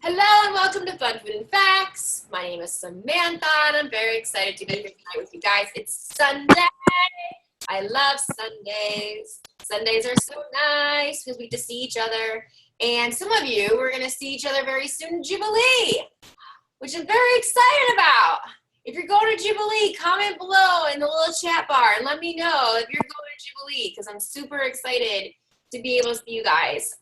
Hello and welcome to Fun Food and Facts. My name is Samantha and I'm very excited to be here tonight with you guys. It's Sunday. I love Sundays. Sundays are so nice because we get to see each other. And some of you, we're going to see each other very soon in Jubilee, which I'm very excited about. If you're going to Jubilee, comment below in the little chat bar and let me know if you're going to Jubilee because I'm super excited to be able to see you guys.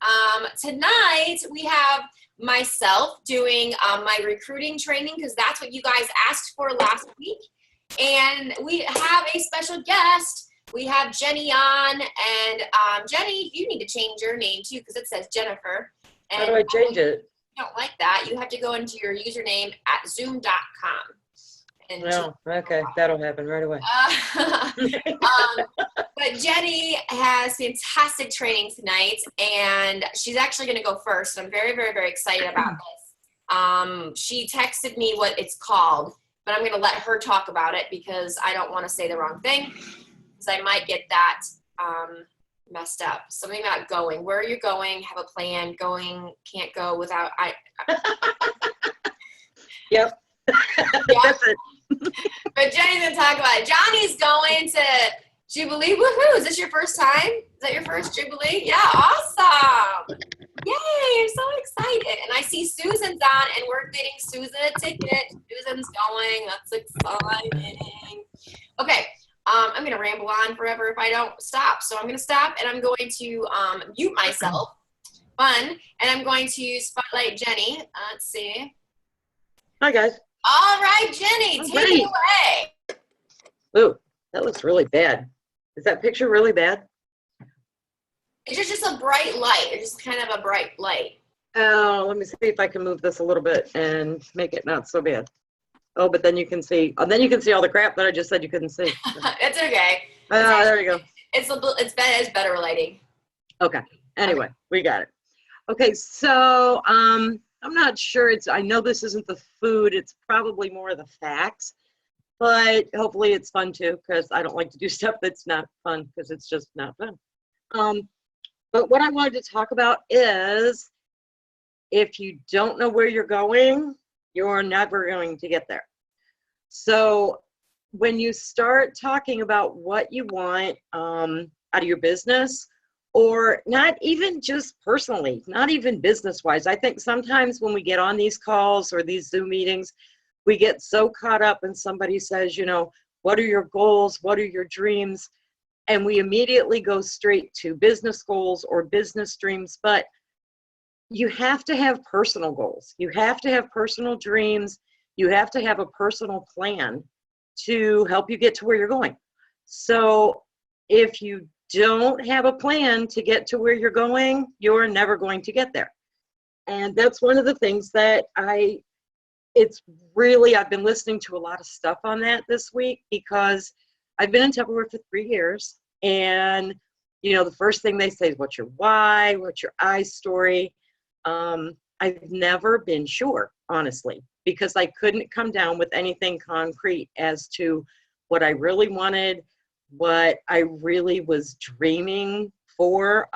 Tonight, we have myself doing my recruiting training because that's what you guys asked for last week. And we have a special guest. We have Jenny on. And Jenny, you need to change your name too because it says Jennifer. And how do I change it? If you don't like that, you have to go into your username at zoom.com. No, okay, that'll happen right away. But Jenny has fantastic training tonight, and she's actually going to go first. I'm very, very, very excited about this. She texted me what it's called, but I'm going to let her talk about it because I don't want to say the wrong thing because I might get that messed up. Something about going. Where are you going? Have a plan. Going, can't go without. Yep. That's it. But Jenny's going to talk about it. Johnny's going to Jubilee. Woohoo! Is this your first time? Is that your first Jubilee? Yeah, awesome. Yay, I'm so excited. And I see Susan's on, and we're getting Susan a ticket. Susan's going. That's exciting. Okay, I'm going to ramble on forever if I don't stop. So I'm going to stop, and I'm going to mute myself. Fun. And I'm going to spotlight Jenny. Let's see. Hi, guys. All right, Jenny, take it away. Ooh, that looks really bad. Is that picture really bad? It's just a bright light. It's just kind of a bright light. Oh, let me see if I can move this a little bit and make it not so bad. Oh, but then you can see. Oh, then you can see all the crap that I just said you couldn't see. It's okay. Oh, there you go. It's better lighting. Okay. Anyway, we got it. Okay, so I'm not sure. I know this isn't the food. It's probably more of the facts, but hopefully it's fun too because I don't like to do stuff that's not fun because it's just not fun. But what I wanted to talk about is if you don't know where you're going, you're never going to get there. So when you start talking about what you want out of your business, or not even just personally, not even business-wise. I think sometimes when we get on these calls or these Zoom meetings, we get so caught up and somebody says, you know, what are your goals? What are your dreams? And we immediately go straight to business goals or business dreams. But you have to have personal goals. You have to have personal dreams. You have to have a personal plan to help you get to where you're going. So if you don't have a plan to get to where you're going, you're never going to get there. And that's one of the things that I've been listening to a lot of stuff on that this week because I've been in Tupperware for 3 years. And, you know, the first thing they say is, what's your why? What's your I story? I've never been sure, honestly, because I couldn't come down with anything concrete as to what I really wanted, what I really was dreaming for.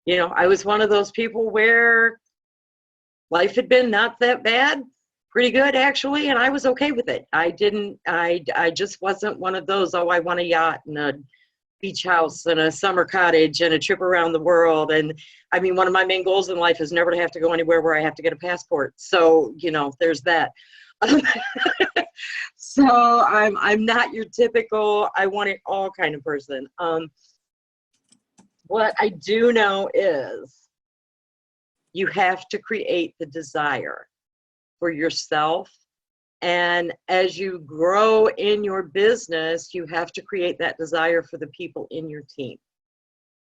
You know, I was one of those people where life had been not that bad, pretty good actually, and I was okay with it. I just wasn't one of those, oh, I want a yacht and a beach house and a summer cottage and a trip around the world. And I mean, one of my main goals in life is never to have to go anywhere where I have to get a passport. So, you know, there's that. So I'm not your typical I want it all kind of person. What I do know is you have to create the desire for yourself. And as you grow in your business, you have to create that desire for the people in your team.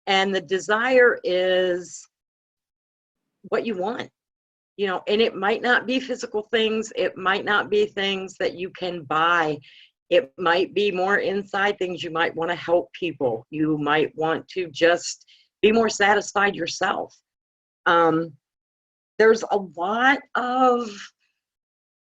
And the desire is what you want. You know, and it might not be physical things. It might not be things that you can buy. It might be more inside things. You might want to help people. You might want to just be more satisfied yourself. There's a lot of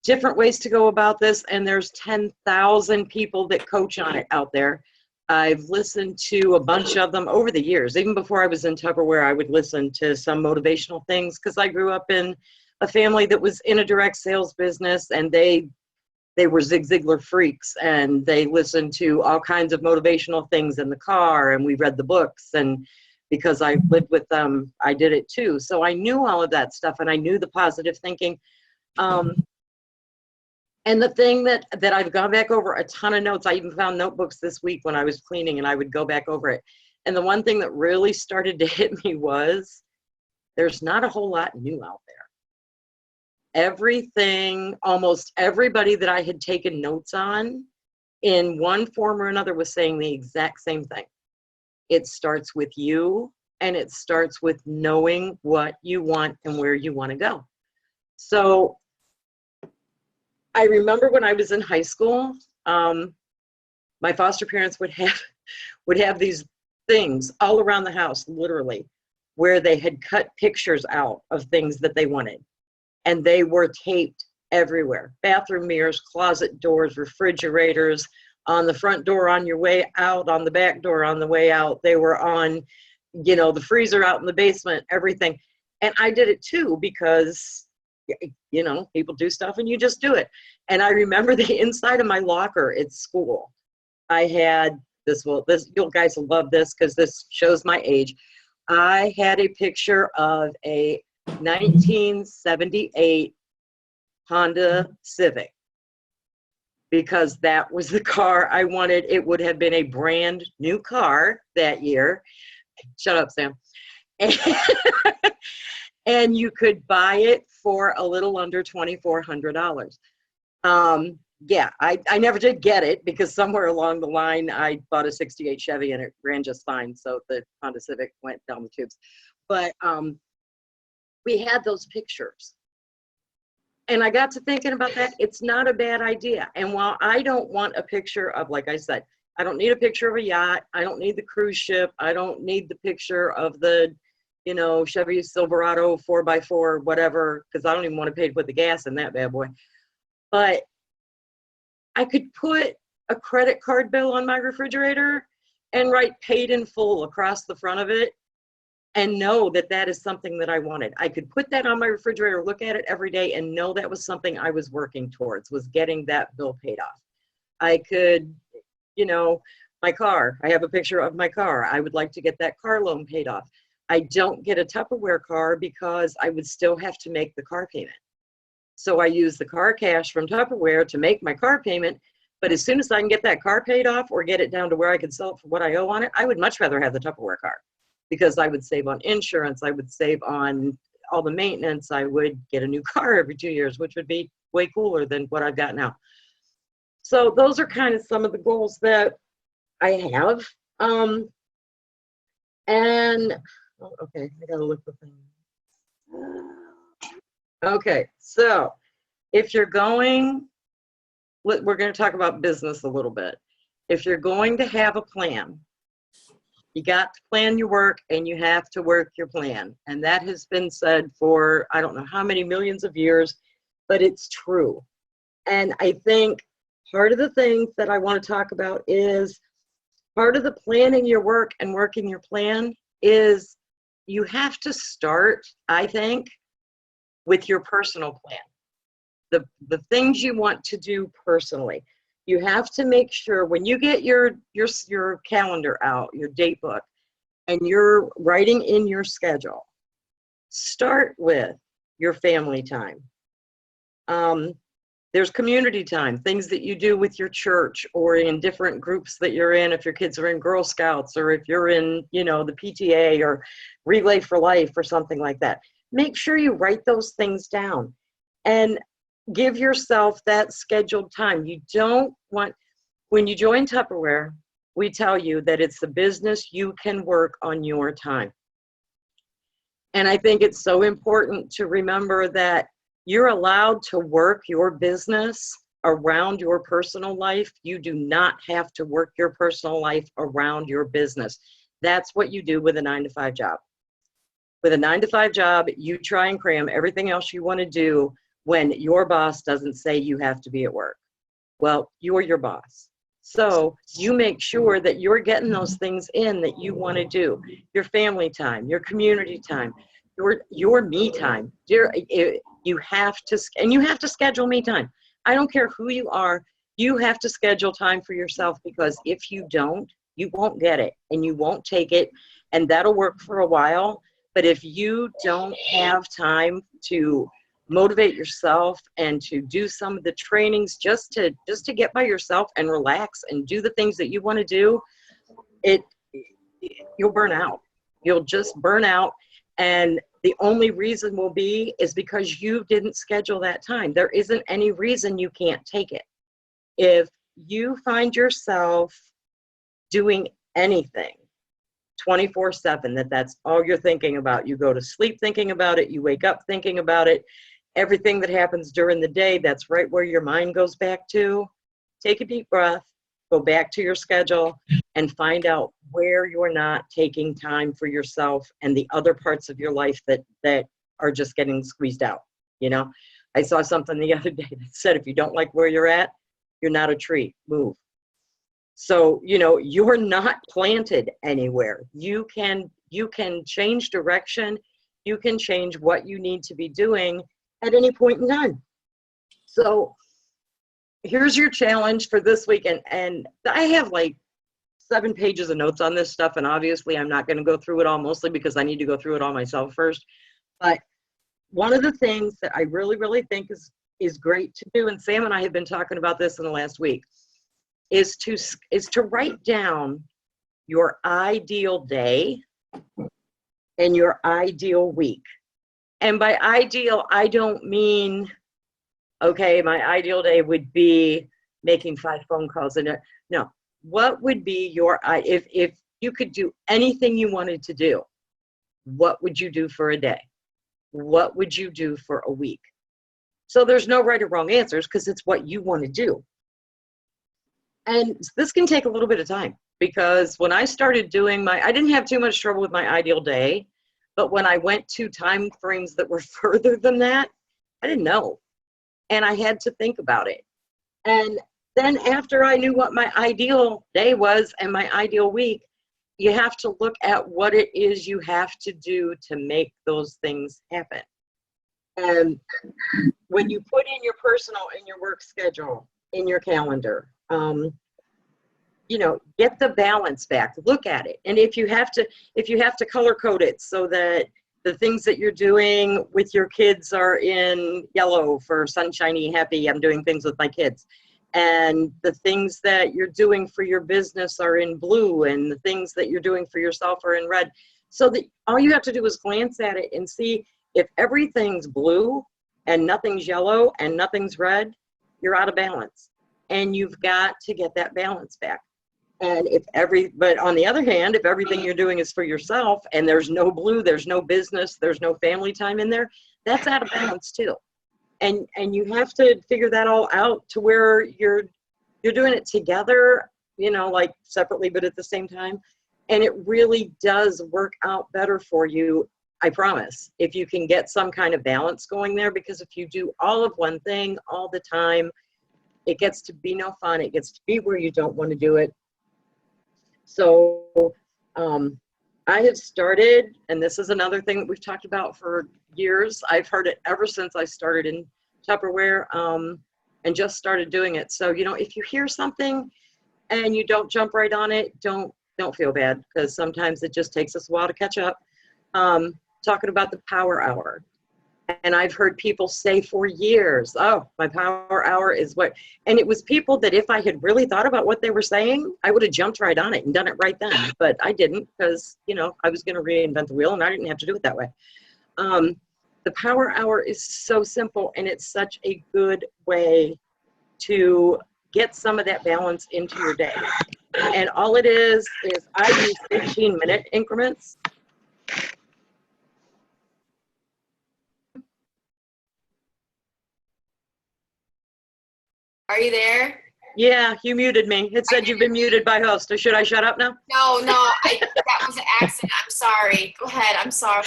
different ways to go about this, and there's 10,000 people that coach on it out there. I've listened to a bunch of them over the years. Even before I was in Tupperware, I would listen to some motivational things because I grew up in a family that was in a direct sales business, and they were Zig Ziglar freaks, and they listened to all kinds of motivational things in the car, and we read the books, and because I lived with them, I did it too. So I knew all of that stuff, and I knew the positive thinking. And the thing that I've gone back over a ton of notes, I even found notebooks this week when I was cleaning, and I would go back over it. And the one thing that really started to hit me was there's not a whole lot new out there. Everything, almost everybody that I had taken notes on in one form or another was saying the exact same thing. It starts with you, and it starts with knowing what you want and where you want to go. So I remember when I was in high school, my foster parents would have these things all around the house, literally, where they had cut pictures out of things that they wanted, and they were taped everywhere. Bathroom mirrors, closet doors, refrigerators, on the front door on your way out, on the back door on the way out. They were on, the freezer out in the basement, everything. And I did it too, because people do stuff and you just do it. And I remember the inside of my locker at school, I had this, you guys will love this because this shows my age. I had a picture of a 1978 Honda Civic, because that was the car I wanted. It would have been a brand new car that year. Shut up, Sam. And you could buy it for a little under $2,400. Yeah, I never did get it, because somewhere along the line I bought a 68 Chevy and it ran just fine. So the Honda Civic went down the tubes. But we had those pictures. And I got to thinking about that. It's not a bad idea. And while I don't want a picture of, like I said, I don't need a picture of a yacht. I don't need the cruise ship. I don't need the picture of the Chevy Silverado 4x4, whatever, because I don't even want to pay to put the gas in that bad boy. But I could put a credit card bill on my refrigerator and write paid in full across the front of it and know that that is something that I wanted. I could put that on my refrigerator, look at it every day, and know that was something I was working towards, was getting that bill paid off. I could, my car, I have a picture of my car. I would like to get that car loan paid off. I don't get a Tupperware car because I would still have to make the car payment. So I use the car cash from Tupperware to make my car payment. But as soon as I can get that car paid off or get it down to where I can sell it for what I owe on it, I would much rather have the Tupperware car, because I would save on insurance. I would save on all the maintenance. I would get a new car every 2 years, which would be way cooler than what I've got now. So those are kind of some of the goals that I have. Okay, I gotta look the thing. Okay, so if you're going, we're going to talk about business a little bit. If you're going to have a plan, you got to plan your work, and you have to work your plan. And that has been said for, I don't know how many millions of years, but it's true. And I think part of the things that I want to talk about is part of the planning your work and working your plan is you have to start, I think, with your personal plan. The things you want to do personally. You have to make sure when you get your calendar out, your date book, and you're writing in your schedule, start with your family time. There's community time, things that you do with your church or in different groups that you're in, if your kids are in Girl Scouts or if you're in, the PTA or Relay for Life or something like that. Make sure you write those things down and give yourself that scheduled time. You don't want, when you join Tupperware, we tell you that it's a business you can work on your time. And I think it's so important to remember that you're allowed to work your business around your personal life. You do not have to work your personal life around your business. That's what you do with a 9-to-5 job. With a 9-to-5 job, you try and cram everything else you want to do when your boss doesn't say you have to be at work. Well, you're your boss. So you make sure that you're getting those things in that you want to do. Your family time, your community time, your me time. You have to, and you have to schedule me time. I don't care who you are. You have to schedule time for yourself, because if you don't, you won't get it and you won't take it, and that'll work for a while. But if you don't have time to motivate yourself and to do some of the trainings just to get by yourself and relax and do the things that you want to do, you'll burn out. You'll just burn out. And the only reason will be is because you didn't schedule that time. There isn't any reason you can't take it. If you find yourself doing anything 24/7, that's all you're thinking about, you go to sleep thinking about it, you wake up thinking about it, everything that happens during the day, that's right where your mind goes back to, take a deep breath, go back to your schedule, and find out where you're not taking time for yourself and the other parts of your life that are just getting squeezed out. You know, I saw something the other day that said, if you don't like where you're at, you're not a tree, move. So, you know, you're not planted anywhere. You can change direction. You can change what you need to be doing at any point in time. So here's your challenge for this week. And I have like 7 pages of notes on this stuff. And obviously I'm not going to go through it all, mostly because I need to go through it all myself first. But one of the things that I really, really think is great to do, and Sam and I have been talking about this in the last week, is to write down your ideal day and your ideal week. And by ideal, I don't mean, okay, my ideal day would be making 5 phone calls. And no, what would be if you could do anything you wanted to do, what would you do for a day? What would you do for a week? So there's no right or wrong answers, because it's what you want to do. And this can take a little bit of time, because when I started doing I didn't have too much trouble with my ideal day, but when I went to time frames that were further than that, I didn't know. And I had to think about it. And then after I knew what my ideal day was and my ideal week, you have to look at what it is you have to do to make those things happen. And when you put in your personal and your work schedule in your calendar, you know, get the balance back, look at it. And if you have to color code it so that the things that you're doing with your kids are in yellow for sunshiny, happy, I'm doing things with my kids. And the things that you're doing for your business are in blue, and the things that you're doing for yourself are in red. So that all you have to do is glance at it and see if everything's blue and nothing's yellow and nothing's red, you're out of balance. And you've got to get that balance back. And but on the other hand, if everything you're doing is for yourself and there's no blue, there's no business, there's no family time in there, that's out of balance too. And you have to figure that all out to where you're doing it together, you know, like separately, but at the same time. And it really does work out better for you, I promise, if you can get some kind of balance going there. Because if you do all of one thing all the time, it gets to be no fun. It gets to be where you don't want to do it. So I have started, and this is another thing that we've talked about for years. I've heard it ever since I started in Tupperware, and just started doing it. So, you know, if you hear something and you don't jump right on it, don't feel bad, because sometimes it just takes us a while to catch up. Talking about the power hour. And I've heard people say for years, oh, my power hour is what, and it was people that if I had really thought about what they were saying, I would have jumped right on it and done it right then. But I didn't, because, you know, I was going to reinvent the wheel and I didn't have to do it that way. The power hour is so simple, and it's such a good way to get some of that balance into your day. And all it is I use 15-minute increments. Are you there? Yeah, you muted me. It said you've been muted by host. Should I shut up now? No, that was an accident. I'm sorry. Go ahead. I'm sorry.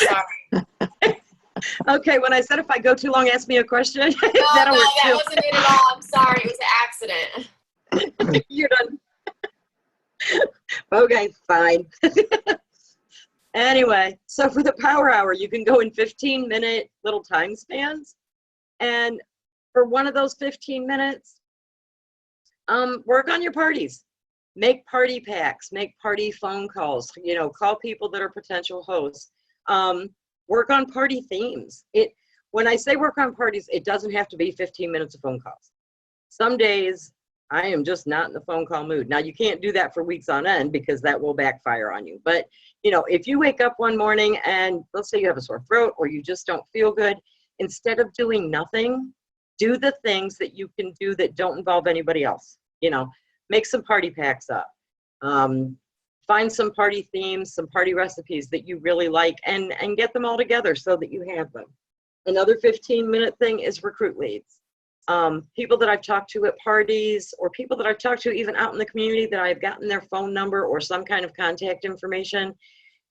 Okay, when I said if I go too long, ask me a question. No, that wasn't it at all. I'm sorry. It was an accident. You're done. Okay, fine. Anyway, so for the power hour, you can go in 15-minute little time spans. And for one of those 15 minutes, work on your parties. Make party packs, make party phone calls, call people that are potential hosts. Work on party themes. When I say work on parties, it doesn't have to be 15 minutes of phone calls. Some days I am just not in the phone call mood. Now, you can't do that for weeks on end because that will backfire on you. But, if you wake up one morning and let's say you have a sore throat or you just don't feel good, instead of doing nothing, do the things that you can do that don't involve anybody else. Make some party packs up. Find some party themes, some party recipes that you really like and get them all together so that you have them. Another 15-minute thing is recruit leads. People that I've talked to at parties or people that I've talked to even out in the community that I've gotten their phone number or some kind of contact information,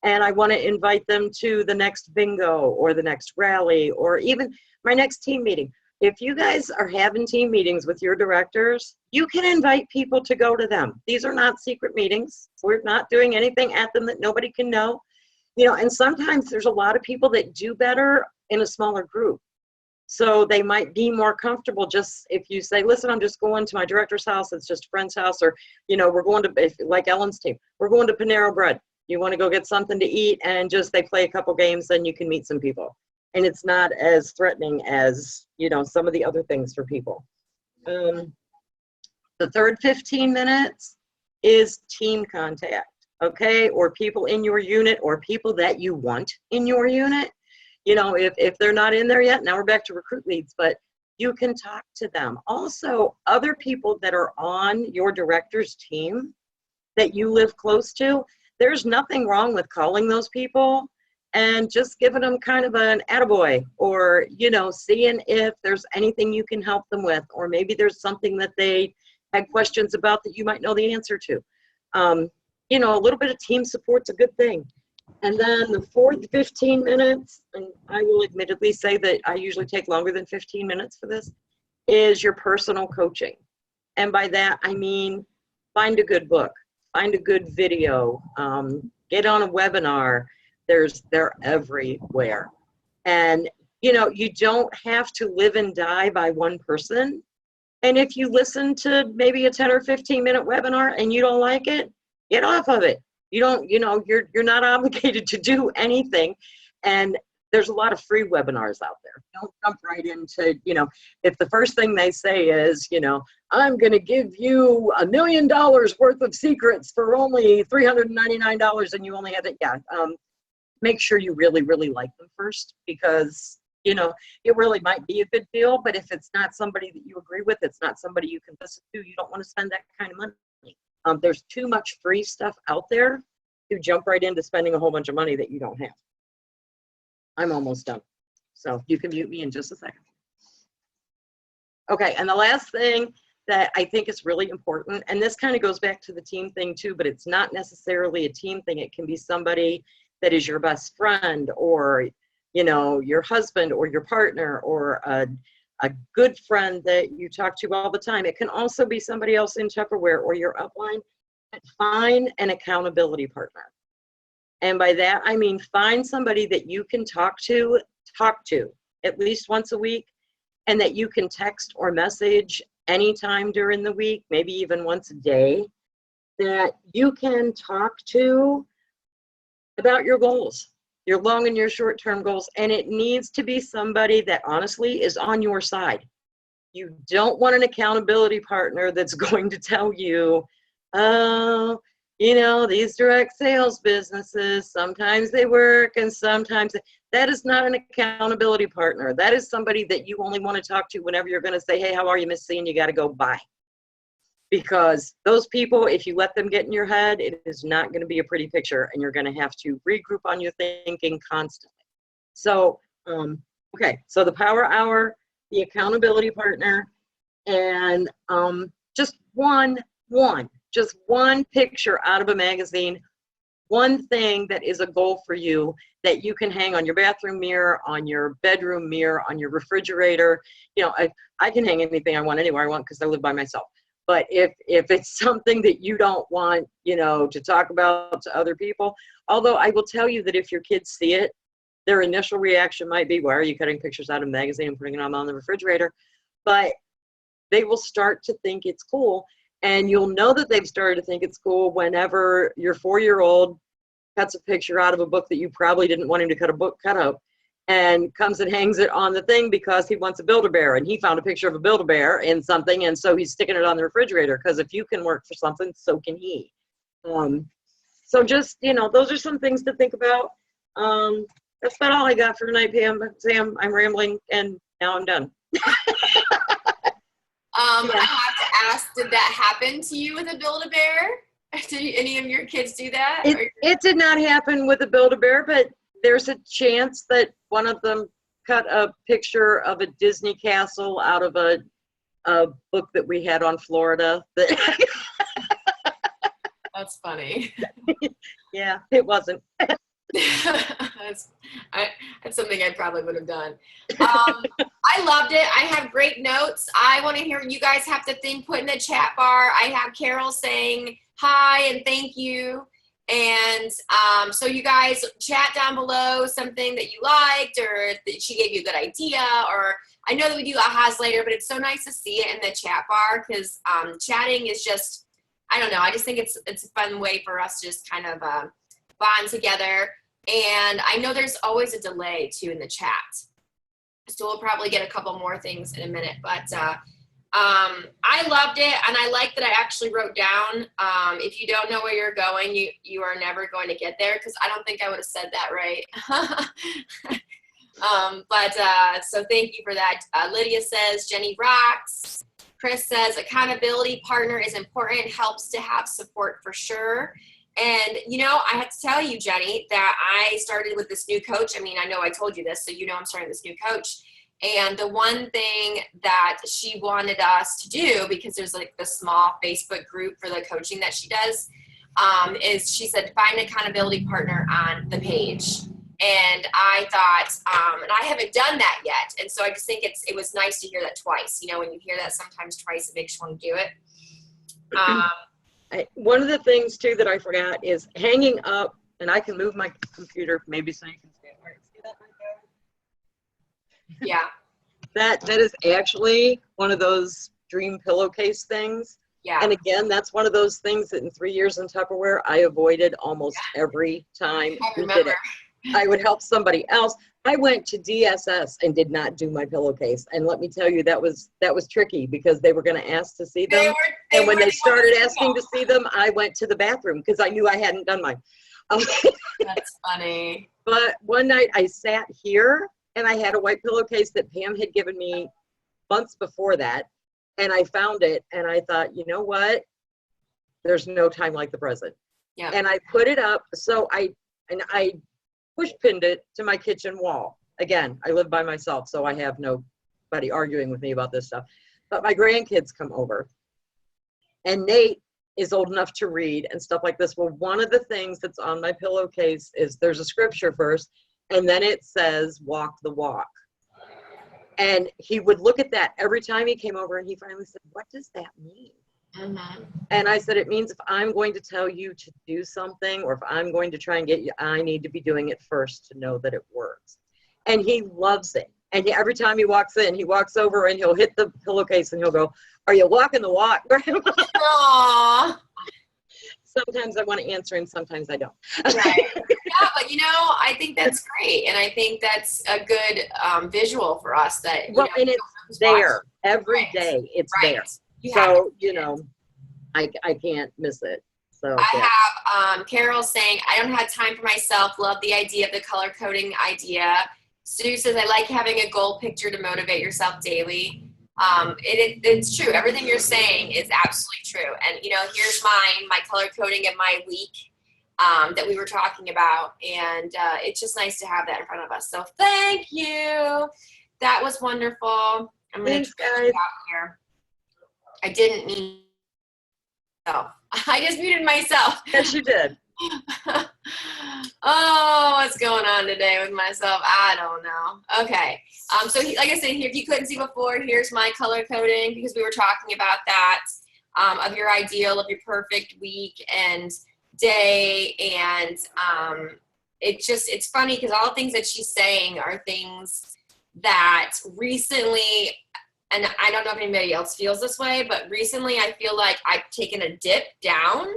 and I want to invite them to the next bingo or the next rally or even my next team meeting. If you guys are having team meetings with your directors, you can invite people to go to them. These are not secret meetings. We're not doing anything at them that nobody can know. And sometimes there's a lot of people that do better in a smaller group. So they might be more comfortable just if you say, listen, I'm just going to my director's house. It's just a friend's house. Or, we're going to, like Ellen's team, we're going to Panera Bread. You want to go get something to eat and just they play a couple games, then you can meet some people. And it's not as threatening as, some of the other things for people. The third 15 minutes is team contact, okay? Or people in your unit or people that you want in your unit. If they're not in there yet, now we're back to recruit leads, but you can talk to them. Also, other people that are on your director's team that you live close to, there's nothing wrong with calling those people and just giving them kind of an attaboy or, seeing if there's anything you can help them with, or maybe there's something that they had questions about that you might know the answer to. A little bit of team support's a good thing. And then the fourth 15 minutes, and I will admittedly say that I usually take longer than 15 minutes for this, is your personal coaching. And by that, I mean, find a good book, find a good video, get on a webinar. They're everywhere. And, you don't have to live and die by one person. And if you listen to maybe a 10 or 15 minute webinar and you don't like it, get off of it. You don't, you're not obligated to do anything. And there's a lot of free webinars out there. Don't jump right into, if the first thing they say is, I'm going to give you $1 million worth of secrets for only $399 and you only have it. Yeah. Make sure you really, really like them first because, it really might be a good deal, but if it's not somebody that you agree with, it's not somebody you can listen to, you don't want to spend that kind of money. There's too much free stuff out there to jump right into spending a whole bunch of money that you don't have. I'm almost done. So you can mute me in just a second. Okay, and the last thing that I think is really important, and this kind of goes back to the team thing too, but it's not necessarily a team thing. It can be somebody that is your best friend or, your husband or your partner or a good friend that you talk to all the time. It can also be somebody else in Tupperware or your upline. Find an accountability partner. And by that, I mean, find somebody that you can talk to at least once a week and that you can text or message anytime during the week, maybe even once a day, that you can talk to about your goals, your long and your short-term goals. And it needs to be somebody that honestly is on your side. You don't want an accountability partner that's going to tell you, oh, these direct sales businesses, sometimes they work and sometimes that is not an accountability partner. That is somebody that you only want to talk to whenever you're going to say, hey, how are you, Miss C? And you got to go, bye. Because those people, if you let them get in your head, it is not going to be a pretty picture and you're going to have to regroup on your thinking constantly. So, okay, so the power hour, the accountability partner, and just one picture out of a magazine, one thing that is a goal for you that you can hang on your bathroom mirror, on your bedroom mirror, on your refrigerator. I can hang anything I want anywhere I want because I live by myself. But if it's something that you don't want, to talk about to other people, although I will tell you that if your kids see it, their initial reaction might be, why are you cutting pictures out of a magazine and putting them on the refrigerator? But they will start to think it's cool. And you'll know that they've started to think it's cool whenever your 4-year-old cuts a picture out of a book that you probably didn't want him to cut out, and comes and hangs it on the thing because he wants a Build-A-Bear, and he found a picture of a Build-A-Bear in something, and so he's sticking it on the refrigerator, because if you can work for something, so can he. So just, those are some things to think about. That's about all I got for tonight, Pam. Sam, I'm rambling, and now I'm done. I have to ask, did that happen to you with a Build-A-Bear? Did any of your kids do that? It did not happen with a Build-A-Bear, but there's a chance that one of them cut a picture of a Disney castle out of a book that we had on Florida. That's funny. Yeah, it wasn't. That's something I probably would have done. I loved it. I have great notes. I want to hear what you guys have to think. Put in the chat bar. I have Carol saying hi and thank you. And so you guys chat down below something that you liked, or that she gave you a good idea, or I know that we do ahas later, but it's so nice to see it in the chat bar, because chatting is just, I don't know, I just think it's a fun way for us to just kind of bond together. And I know there's always a delay too in the chat, so we'll probably get a couple more things in a minute, but I loved it, and I like that I actually wrote down, if you don't know where you're going, you are never going to get there, because I don't think I would have said that right. So thank you for that. Lydia says, Jenny rocks. Chris says, accountability partner is important, helps to have support for sure. And, I have to tell you, Jenny, that I started with this new coach. I mean, I know I told you this, so I'm starting this new coach. And the one thing that she wanted us to do, because there's like the small Facebook group for the coaching that she does, is she said, find an accountability partner on the page. And I thought, and I haven't done that yet. And so I just think it was nice to hear that twice. When you hear that sometimes twice, it makes you want to do it. One of the things too that I forgot is hanging up, and I can move my computer maybe so you can see it. See that right there? Yeah. That is actually one of those dream pillowcase things. Yeah. And again, that's one of those things that in 3 years in Tupperware, I avoided almost every time we did it. I would help somebody else. I went to DSS and did not do my pillowcase. And let me tell you, that was tricky, because they were going to ask to see them. And when they started asking to see them, I went to the bathroom because I knew I hadn't done mine. That's funny. But one night I sat here and I had a white pillowcase that Pam had given me months before that. And I found it and I thought, you know what? There's no time like the present. Yeah. And I put it up. So I push pinned it to my kitchen wall. Again, I live by myself, so I have nobody arguing with me about this stuff. But my grandkids come over, and Nate is old enough to read and stuff like this. Well, one of the things that's on my pillowcase is there's a scripture first, and then it says, walk the walk. And he would look at that every time he came over, and he finally said, what does that mean? Mm-hmm. And I said, it means if I'm going to tell you to do something, or if I'm going to try and get you, I need to be doing it first to know that it works. And he loves it. And every time he walks in, he walks over and he'll hit the pillowcase and he'll go, are you walking the walk, Grandma? Aww. Sometimes I want to answer him, sometimes I don't. Right. Yeah, but I think that's great. And I think that's a good visual for us that, well, and it's there every day. It's there. So, I can't miss it. So I have Carol saying, I don't have time for myself. Love the idea of the color coding idea. Sue says, I like having a goal picture to motivate yourself daily. It's true. Everything you're saying is absolutely true. And, here's mine, my color coding of my week that we were talking about. And it's just nice to have that in front of us. So thank you. That was wonderful. I'm going to try it out here. I didn't mean so. I just muted myself. Yes, you did. Oh, what's going on today with myself? I don't know. Okay. So like I said, if you couldn't see before, here's my color coding, because we were talking about that, of your ideal, of your perfect week and day, and it's funny because all the things that she's saying are things that recently, and I don't know if anybody else feels this way, but recently I feel like I've taken a dip down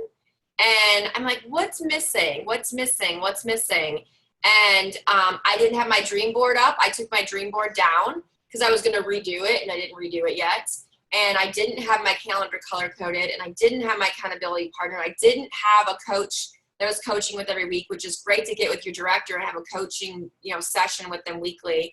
and I'm like, what's missing? What's missing? What's missing? And I didn't have my dream board up. I took my dream board down because I was going to redo it and I didn't redo it yet. And I didn't have my calendar color coded and I didn't have my accountability partner. I didn't have a coach that was coaching with every week, which is great to get with your director and have a coaching, session with them weekly.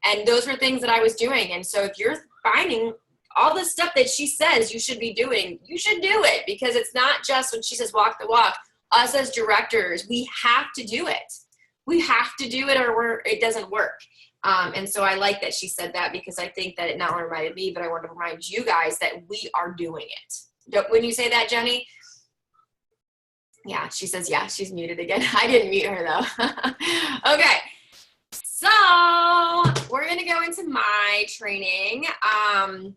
And those were things that I was doing. And so if you're finding all the stuff that she says you should be doing, you should do it, because it's not just when she says walk the walk. Us as directors, we have to do it. We have to do it or it doesn't work. And so I like that she said that, because I think that it not only reminded me, but I want to remind you guys that we are doing it. When you say that, Jenny? Yeah, she says, yeah, she's muted again. I didn't mute her though. Okay. So we're going to go into my training. I'm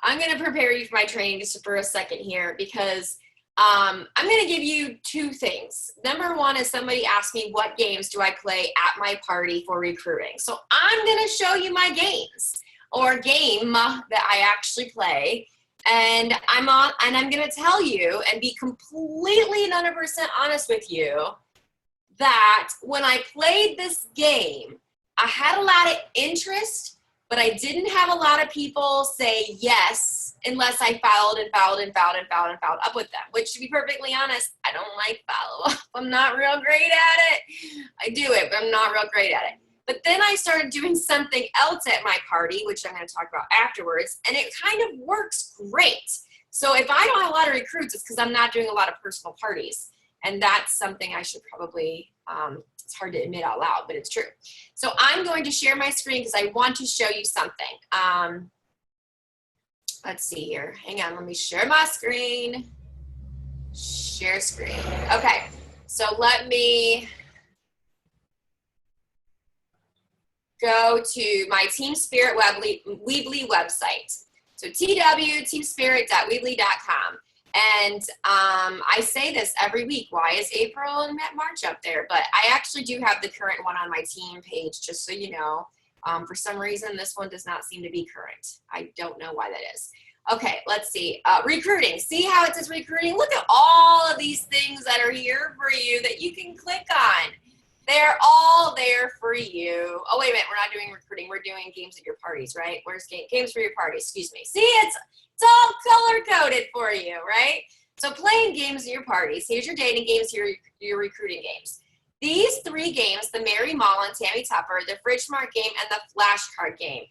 going to prepare you for my training just for a second here, because I'm going to give you two things. Number one is somebody asked me, what games do I play at my party for recruiting? So I'm going to show you my games, or game that I actually play. And I'm going to tell you and be completely 100% honest with you that when I played this game, I had a lot of interest, but I didn't have a lot of people say yes unless I followed up with them, which, to be perfectly honest, I don't like follow up. I'm not real great at it. I do it, but I'm not real great at it. But then I started doing something else at my party, which I'm going to talk about afterwards, and it kind of works great. So if I don't have a lot of recruits, it's because I'm not doing a lot of personal parties. And that's something I should probably, it's hard to admit out loud, but it's true. So I'm going to share my screen because I want to show you something. Let's see here. Hang on, let me share my screen. Share screen. Okay, so let me go to my Team Spirit Weebly website. So teamspirit.weebly.com. And I say this every week. Why is April and March up there? But I actually do have the current one on my team page, just so you know. For some reason, this one does not seem to be current. I don't know why that is. Okay, let's see. Recruiting. See how it says recruiting? Look at all of these things that are here for you that you can click on. They're all there for you. Oh, wait a minute. We're not doing recruiting. We're doing games at your parties, right? Where's games for your parties? Excuse me. See, it's all color-coded for you, right? So playing games at your parties. Here's your dating games, your recruiting games. These three games, the Mary Mullen, Tammy Tupper, the Fridge Smart game, and the flashcard game.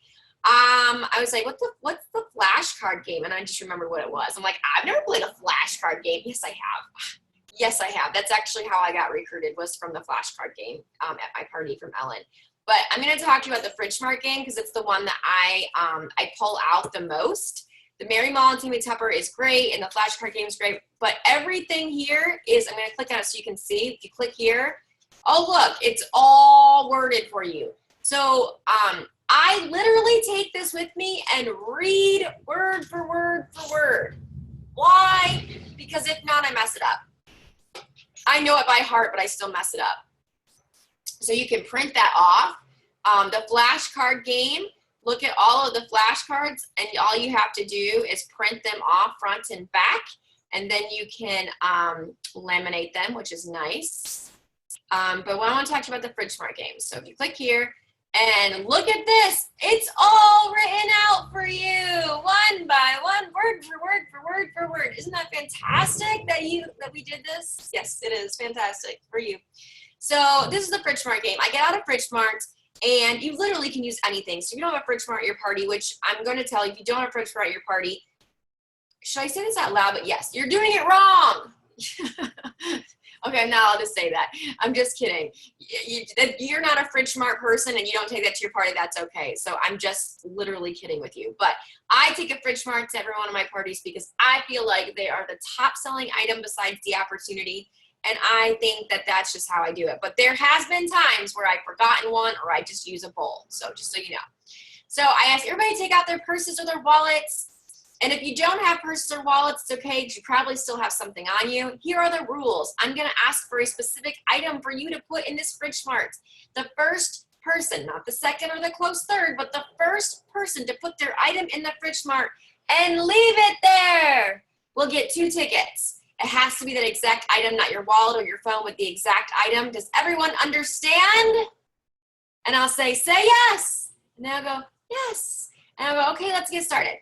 I was like, what's the flashcard game? And I just remembered what it was. I'm like, I've never played a flashcard game. Yes, I have. Yes, I have. That's actually how I got recruited, was from the flashcard game at my party from Ellen. But I'm going to talk to you about the Fridge Smart game because it's the one that I pull out the most. The Mary Mullen and Tammy Tupper is great, and the flashcard game is great. But everything here is, I'm going to click on it so you can see. If you click here, oh, look, it's all worded for you. So I literally take this with me and read word for word for word. Why? Because if not, I mess it up. I know it by heart, but I still mess it up. So you can print that off. The flashcard game, look at all of the flashcards, and all you have to do is print them off front and back, and then you can laminate them, which is nice. But I want to talk to you about the Fridge Smart games. So if you click here, and look at this, it's all written out for you, one by one, word for word for word for word. Isn't that fantastic that we did this? Yes, it is fantastic for you. So this is the Fridge Smart game. I get out of Fridge Smart, and you literally can use anything. So if you don't have a Fridge Smart at your party, which I'm going to tell you, if you don't have a Fridge Smart at your party, should I say this out loud? But yes, you're doing it wrong. Okay, now I'll just say that. I'm just kidding. You're not a Fridge Smart person and you don't take that to your party, that's okay. So I'm just literally kidding with you. But I take a Fridge Smart to every one of my parties because I feel like they are the top selling item besides the opportunity. And I think that that's just how I do it. But there has been times where I've forgotten one or I just use a bowl. So just so you know. So I asked everybody to take out their purses or their wallets. And if you don't have purses or wallets, it's okay because you probably still have something on you. Here are the rules. I'm going to ask for a specific item for you to put in this fridge mart. The first person, not the second or the close third, but the first person to put their item in the fridge mart and leave it there will get 2 tickets. It has to be that exact item, not your wallet or your phone, with the exact item. Does everyone understand? And I'll say yes. And they'll go, yes. And I'll go, okay, let's get started.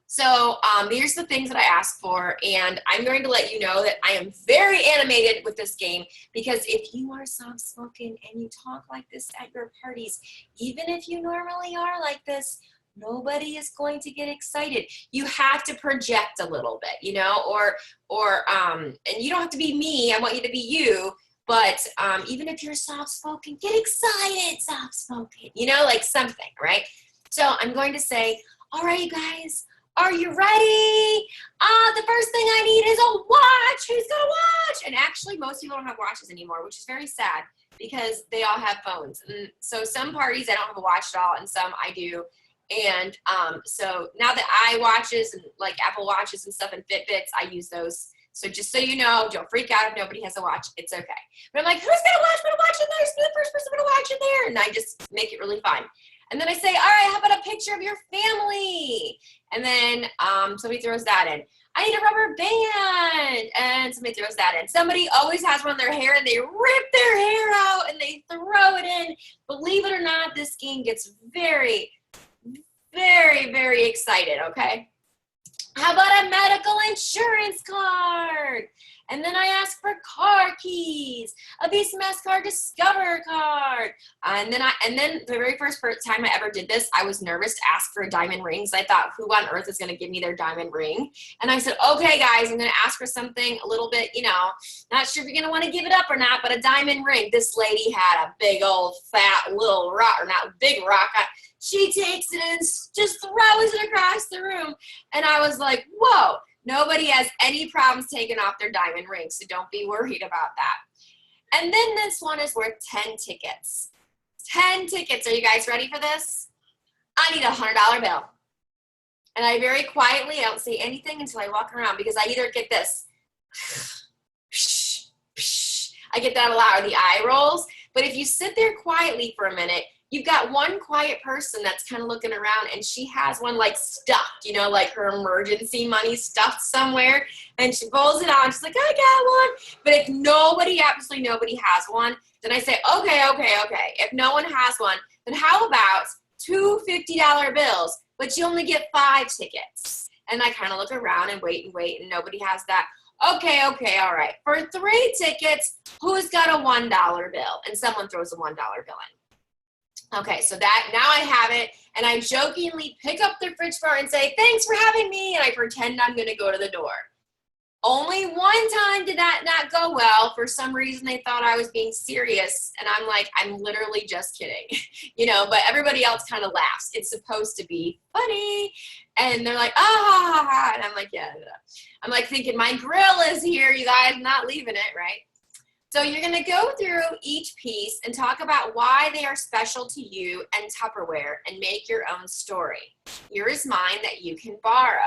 So here's the things that I asked for, and I'm going to let you know that I am very animated with this game, because if you are soft-spoken and you talk like this at your parties, even if you normally are like this, nobody is going to get excited. You have to project a little bit, you know, and you don't have to be me. I want you to be you. But even if you're soft-spoken, get excited, soft-spoken, you know, like something, right? So I'm going to say, all right, you guys, are you ready? The first thing I need is a watch. Who's gonna watch? And actually, most people don't have watches anymore, which is very sad because they all have phones. And so some parties I don't have a watch at all, and some I do. And so now that iWatches and like Apple Watches and stuff and Fitbits, I use those. So just so you know, don't freak out if nobody has a watch. It's okay. But I'm like, who's gonna watch? Put a watch in there. Be the first person to put a watch in there. And I just make it really fun. And then I say, all right, how about a picture of your family? And then somebody throws that in. I need a rubber band. And somebody throws that in. Somebody always has one in their hair and they rip their hair out and they throw it in. Believe it or not, this game gets very, very, very excited, okay? How about a medical insurance card? And then I ask for car keys, a Visa MasterCard Discover card. And then the very first time I ever did this, I was nervous to ask for a diamond ring. So I thought, who on earth is going to give me their diamond ring? And I said, okay, guys, I'm going to ask for something a little bit, you know, not sure if you're going to want to give it up or not, but a diamond ring. This lady had a big old fat little rock, or not big rock. She takes it and just throws it across the room. And I was like, whoa. Nobody has any problems taking off their diamond ring, so don't be worried about that. And then this one is worth 10 tickets. 10 tickets. Are you guys ready for this? I need a $100 bill. And I very quietly, I don't say anything until I walk around, because I either get this, I get that a lot, or the eye rolls. But if you sit there quietly for a minute, you've got one quiet person that's kind of looking around, and she has one like stuffed, you know, like her emergency money stuffed somewhere, and she pulls it out and she's like, I got one. But if nobody, absolutely nobody has one, then I say, okay. If no one has one, then how about 2 $50 bills, but you only get 5 tickets? And I kind of look around and wait, and nobody has that. Okay, all right. For 3 tickets, who's got a $1 bill? And someone throws a $1 bill in. Okay, so that, now I have it, and I jokingly pick up the fridge bar and say, thanks for having me, and I pretend I'm going to go to the door. Only one time did that not go well. For some reason, they thought I was being serious, and I'm like, I'm literally just kidding, you know, but everybody else kind of laughs. It's supposed to be funny, and they're like, ah, and I'm like, yeah. I'm like thinking, my grill is here, you guys, not leaving it, right? So you're going to go through each piece and talk about why they are special to you and Tupperware, and make your own story. Here is mine that you can borrow.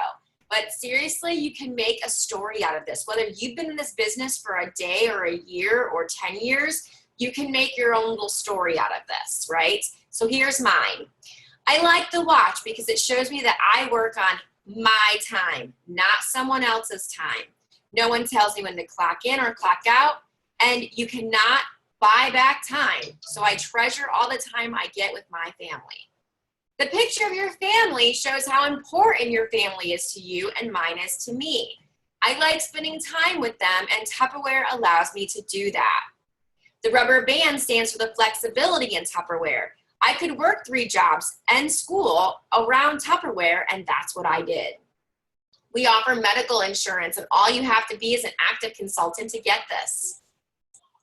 But seriously, you can make a story out of this. Whether you've been in this business for a day or a year or 10 years, you can make your own little story out of this, right? So here's mine. I like the watch because it shows me that I work on my time, not someone else's time. No one tells me when to clock in or clock out. And you cannot buy back time. So I treasure all the time I get with my family. The picture of your family shows how important your family is to you, and mine is to me. I like spending time with them, and Tupperware allows me to do that. The rubber band stands for the flexibility in Tupperware. I could work 3 jobs and school around Tupperware, and that's what I did. We offer medical insurance, and all you have to be is an active consultant to get this.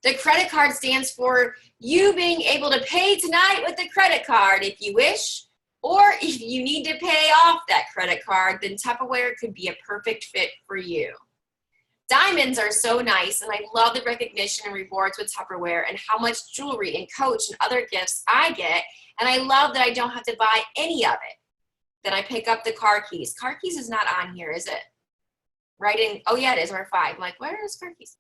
The credit card stands for you being able to pay tonight with the credit card if you wish, or if you need to pay off that credit card, then Tupperware could be a perfect fit for you. Diamonds are so nice, and I love the recognition and rewards with Tupperware and how much jewelry and Coach and other gifts I get, and I love that I don't have to buy any of it. Then I pick up the car keys. Car keys is not on here, is it? Right in, oh yeah, it is, number 5. I'm like, where is car keys?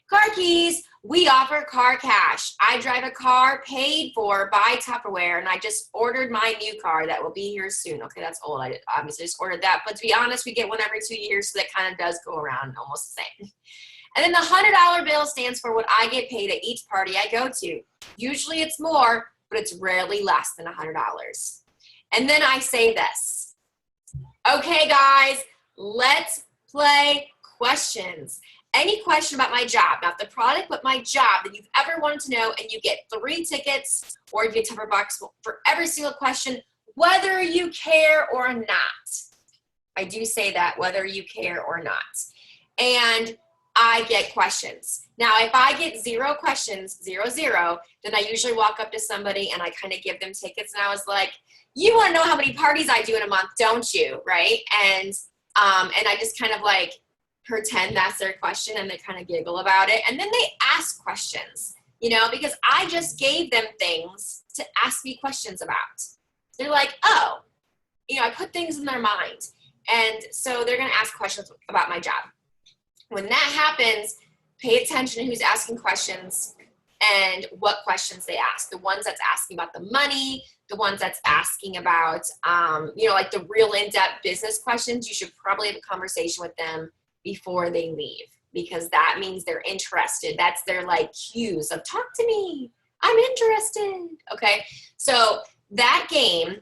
Car keys, we offer car cash. I drive a car paid for by Tupperware, and I just ordered my new car that will be here soon. Okay, that's old. I obviously just ordered that, but to be honest, we get one every 2 years, so that kind of does go around almost the same. And then the $100 bill stands for what I get paid at each party I go to. Usually it's more, but it's rarely less than $100. And then I say this. Okay, guys, let's play questions. Any question about my job, not the product, but my job that you've ever wanted to know, and you get 3 tickets or you get Tupper box for every single question, whether you care or not. I do say that, whether you care or not. And I get questions. Now, if I get 0 questions, 0, 0, then I usually walk up to somebody and I kind of give them tickets. And I was like, you want to know how many parties I do in a month, don't you? Right? And I just kind of like pretend that's their question, and they kind of giggle about it. And then they ask questions, you know, because I just gave them things to ask me questions about. They're like, oh, you know, I put things in their mind. And so they're going to ask questions about my job. When that happens, pay attention to who's asking questions and what questions they ask. The ones that's asking about the money, the ones that's asking about, you know, like the real in-depth business questions, you should probably have a conversation with them before they leave, because that means they're interested. That's their like cues of talk to me, I'm interested. Okay, so that game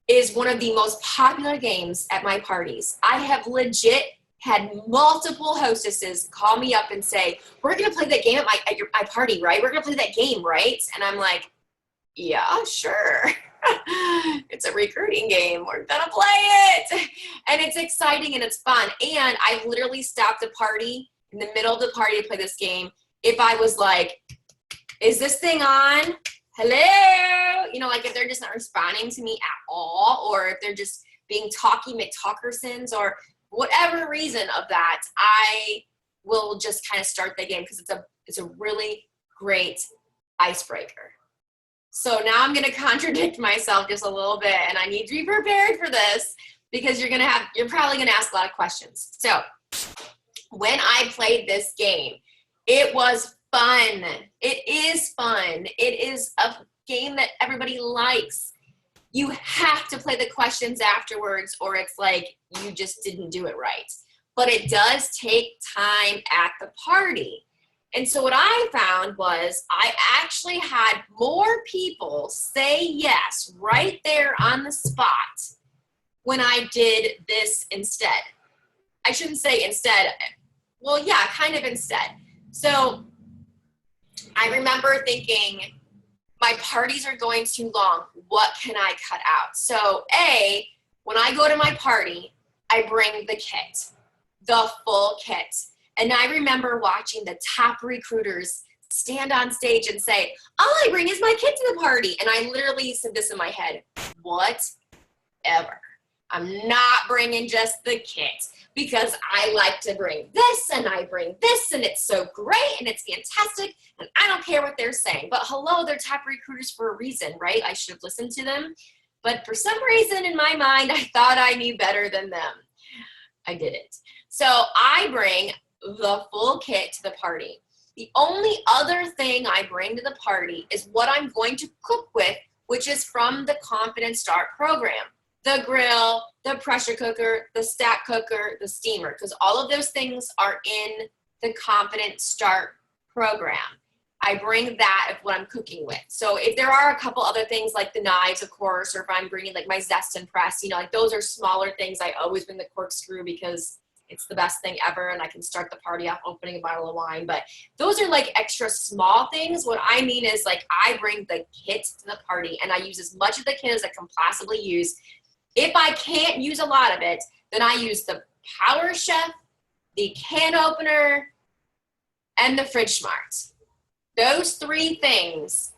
is one of the most popular games at my parties. I have legit had multiple hostesses call me up and say, we're gonna play that game at my party, right? We're gonna play that game, right? And I'm like, yeah, sure. It's a recruiting game. We're gonna play it. And it's exciting and it's fun. And I literally stopped a party in the middle of the party to play this game. If I was like, is this thing on? Hello? You know, like if they're just not responding to me at all, or if they're just being talky McTalkersons, or whatever reason of that, I will just kind of start the game because it's a really great icebreaker. So now I'm going to contradict myself just a little bit, and I need to be prepared for this because you're probably going to ask a lot of questions. So when I played this game, it was fun. It is fun. It is a game that everybody likes. You have to play the questions afterwards, or it's like you just didn't do it right. But it does take time at the party. And so what I found was I actually had more people say yes right there on the spot when I did this instead. I shouldn't say instead. Well, yeah, kind of instead. So I remember thinking, my parties are going too long. What can I cut out? So when I go to my party, I bring the kit, the full kit. And I remember watching the top recruiters stand on stage and say, all I bring is my kit to the party. And I literally said this in my head, whatever. I'm not bringing just the kit because I like to bring this and I bring this and it's so great and it's fantastic and I don't care what they're saying. But hello, they're top recruiters for a reason, right? I should have listened to them. But for some reason in my mind, I thought I knew better than them. I didn't. So I bring the full kit to the party. The only other thing I bring to the party is what I'm going to cook with, which is from the Confident Start program. The grill, the pressure cooker, the stack cooker, the steamer, because all of those things are in the Confident Start program. I bring that of what I'm cooking with. So if there are a couple other things like the knives, of course, or if I'm bringing like my zest and press, you know, like those are smaller things. I always bring the corkscrew because it's the best thing ever and I can start the party off opening a bottle of wine. But those are like extra small things. What I mean is like I bring the kit to the party and I use as much of the kit as I can possibly use. If I can't use a lot of it, then I use the Power Chef, the can opener, and the Fridge Smart. Those 3 things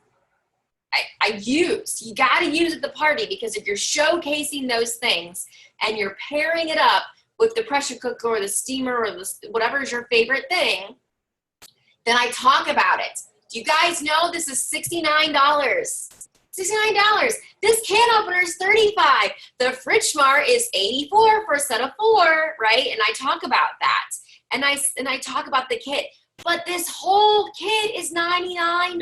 I use. You got to use at the party because if you're showcasing those things and you're pairing it up with the pressure cooker or the steamer or whatever is your favorite thing, then I talk about it. Do you guys know this is $69? $69. This can opener is $35. The Frischmar is $84 for a set of 4, right? And I talk about that. And I talk about the kit. But this whole kit is $99.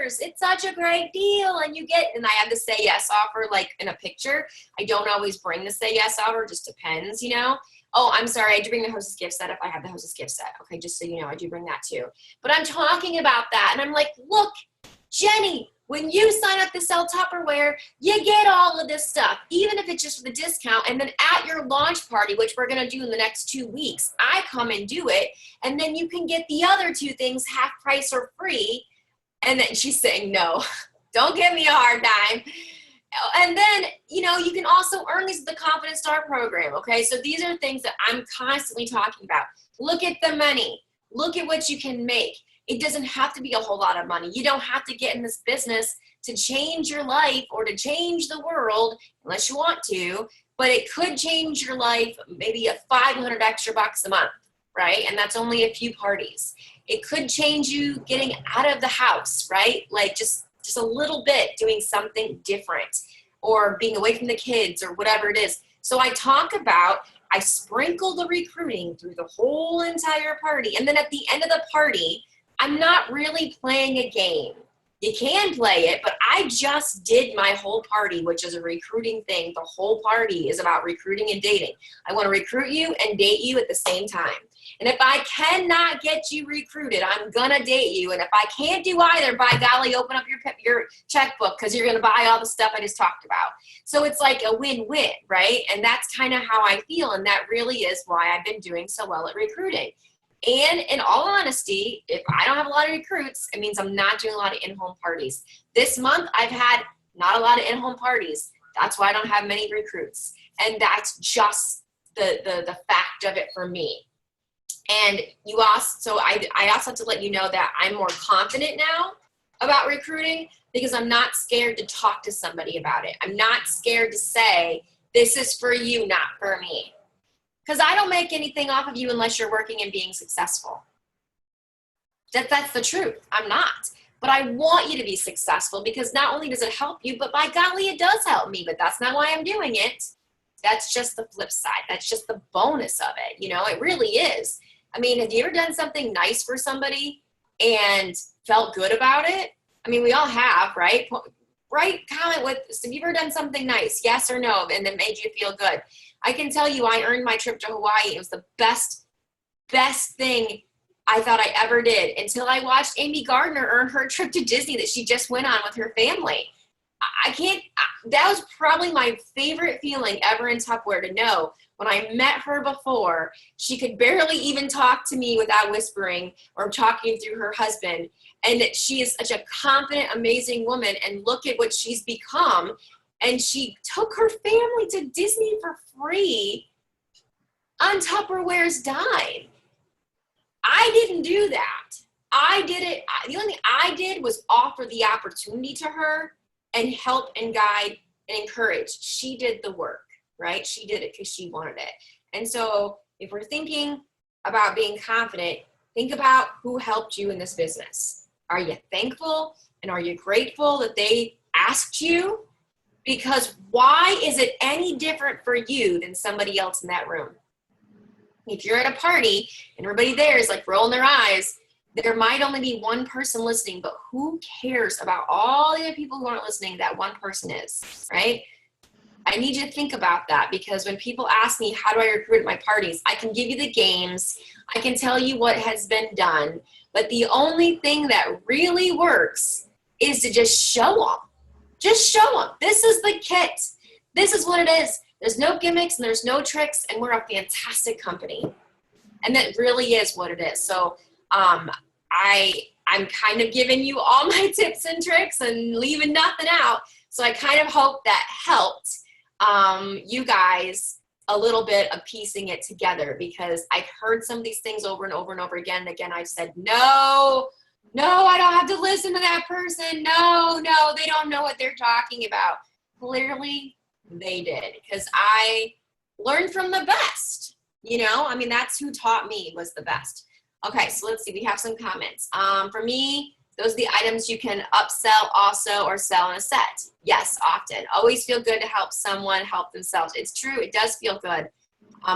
It's such a great deal. And I have the say yes offer like in a picture. I don't always bring the say yes offer, just depends, you know. Oh, I'm sorry, I do bring the hostess gift set if I have the hostess gift set. Okay, just so you know, I do bring that too. But I'm talking about that, and I'm like, look, Jenny, when you sign up to sell Tupperware, you get all of this stuff, even if it's just for the discount. And then at your launch party, which we're going to do in the next 2 weeks, I come and do it. And then you can get the other 2 things half price or free. And then she's saying, no, don't give me a hard time. And then, you know, you can also earn these with the Confident Star program. Okay. So these are things that I'm constantly talking about. Look at the money. Look at what you can make. It doesn't have to be a whole lot of money. You don't have to get in this business to change your life or to change the world unless you want to, but it could change your life maybe a 500 extra bucks a month, right? And that's only a few parties. It could change you getting out of the house, right? Like just a little bit, doing something different or being away from the kids or whatever it is. So I sprinkle the recruiting through the whole entire party. And then at the end of the party, I'm not really playing a game. You can play it, but I just did my whole party, which is a recruiting thing. The whole party is about recruiting and dating. I want to recruit you and date you at the same time. And if I cannot get you recruited, I'm going to date you. And if I can't do either, by golly, open up your checkbook because you're going to buy all the stuff I just talked about. So it's like a win-win, right? And that's kind of how I feel. And that really is why I've been doing so well at recruiting. And in all honesty, if I don't have a lot of recruits, it means I'm not doing a lot of in-home parties. This month, I've had not a lot of in-home parties. That's why I don't have many recruits. And that's just the fact of it for me. And I also have to let you know that I'm more confident now about recruiting because I'm not scared to talk to somebody about it. I'm not scared to say, this is for you, not for me. Because I don't make anything off of you unless you're working and being successful. That's the truth. I'm not. But I want you to be successful because not only does it help you, but by golly, it does help me. But that's not why I'm doing it. That's just the flip side. That's just the bonus of it. You know, it really is. I mean, have you ever done something nice for somebody and felt good about it? I mean, we all have, right? Write comment with, so have you ever done something nice? Yes or no? And then made you feel good. I can tell you I earned my trip to Hawaii. It was the best thing I thought I ever did until I watched Amy Gardner earn her trip to Disney that she just went on with her family. That was probably my favorite feeling ever in Tupperware to know when I met her before, she could barely even talk to me without whispering or talking through her husband. And that she is such a confident, amazing woman. And look at what she's become. And she took her family to Disney for free on Tupperware's dime. I didn't do that. I did it. The only thing I did was offer the opportunity to her and help and guide and encourage. She did the work, right? She did it because she wanted it. And so if we're thinking about being confident, think about who helped you in this business. Are you thankful and are you grateful that they asked you? Because why is it any different for you than somebody else in that room? If you're at a party and everybody there is like rolling their eyes, there might only be one person listening, but who cares about all the other people who aren't listening? That one person is, right? I need you to think about that because when people ask me, how do I recruit at my parties? I can give you the games. I can tell you what has been done. But the only thing that really works is to just show them. Just show them. This is the kit. This is what it is. There's no gimmicks and there's no tricks, and we're a fantastic company. And that really is what it is. So I'm kind of giving you all my tips and tricks and leaving nothing out. So I kind of hope that helped you guys a little bit of piecing it together, because I've heard some of these things over and over and over again. And again, I've said, no, I don't have to listen to that person. No, they don't know what they're talking about. Clearly they did, because I learned from the best, I mean, that's who taught me was the best. Okay, so let's see, we have some comments. For me, Those are the items you can upsell also or sell in a set. Yes, often. Always feel good to help someone help themselves. It's true. It does feel good.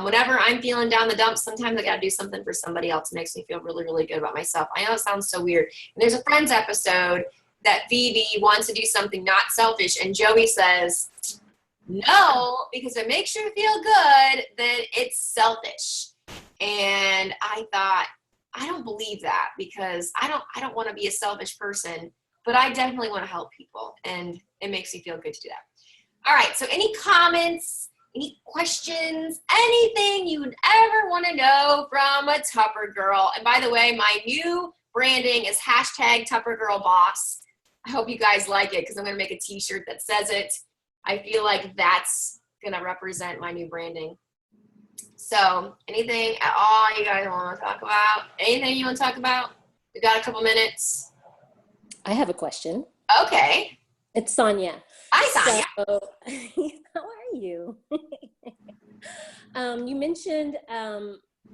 Whenever I'm feeling down the dumps, sometimes I got to do something for somebody else. It makes me feel really, really good about myself. I know it sounds so weird. And there's a Friends episode that Phoebe wants to do something not selfish, and Joey says, no, because it makes you feel good, then it's selfish. And I thought, I don't believe that, because I don't want to be a selfish person, but I definitely want to help people, and it makes me feel good to do that. All right, so any comments, any questions, anything you would ever want to know from a Tupper Girl? And by the way, my new branding is #TupperGirlBoss. I hope you guys like it, because I'm going to make a t-shirt that says it. I feel like that's going to represent my new branding. So anything at all you guys want to talk about? Anything you want to talk about? We got a couple minutes. I have a question. Okay. It's Sonia. Hi, Sonia. So, how are you? You mentioned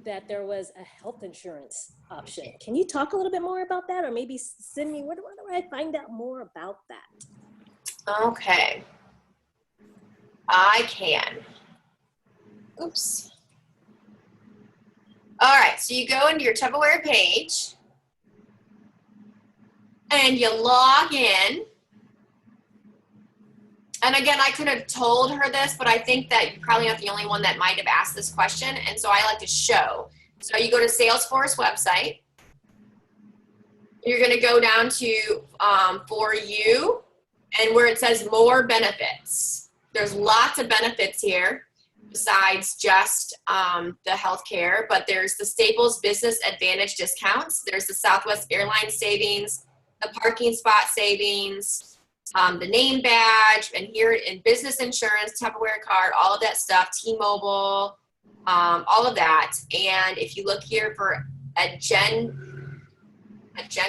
that there was a health insurance option. Can you talk a little bit more about that, or maybe send me, where do I find out more about that? Okay. I can. Oops. All right, so you go into your Tupperware page and you log in. And again, I could have told her this, but I think that you're probably not the only one that might have asked this question, and so I like to show. So you go to Salesforce website. You're going to go down to For You, and where it says More Benefits. There's lots of benefits here besides just the healthcare, but there's the Staples Business Advantage discounts. There's the Southwest Airlines savings, the parking spot savings, the name badge, and here in business insurance, Tupperware card, all of that stuff, T-Mobile, all of that. And if you look here for Agentra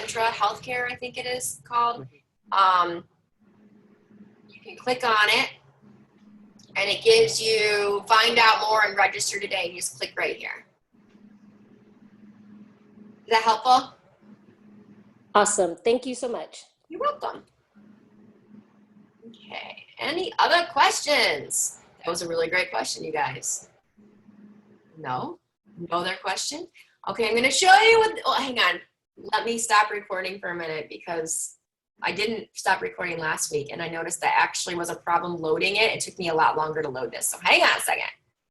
Healthcare, I think it is called, you can click on it, and it gives you find out more and register today. You just click right here. Is that helpful? Awesome. Thank you so much. You're welcome. Okay, any other questions? That was a really great question, you guys. No? No other question? Okay, I'm gonna show you what, oh, hang on. Let me stop recording for a minute, because I didn't stop recording last week, and I noticed that actually was a problem loading it. It took me a lot longer to load this, so hang on a second.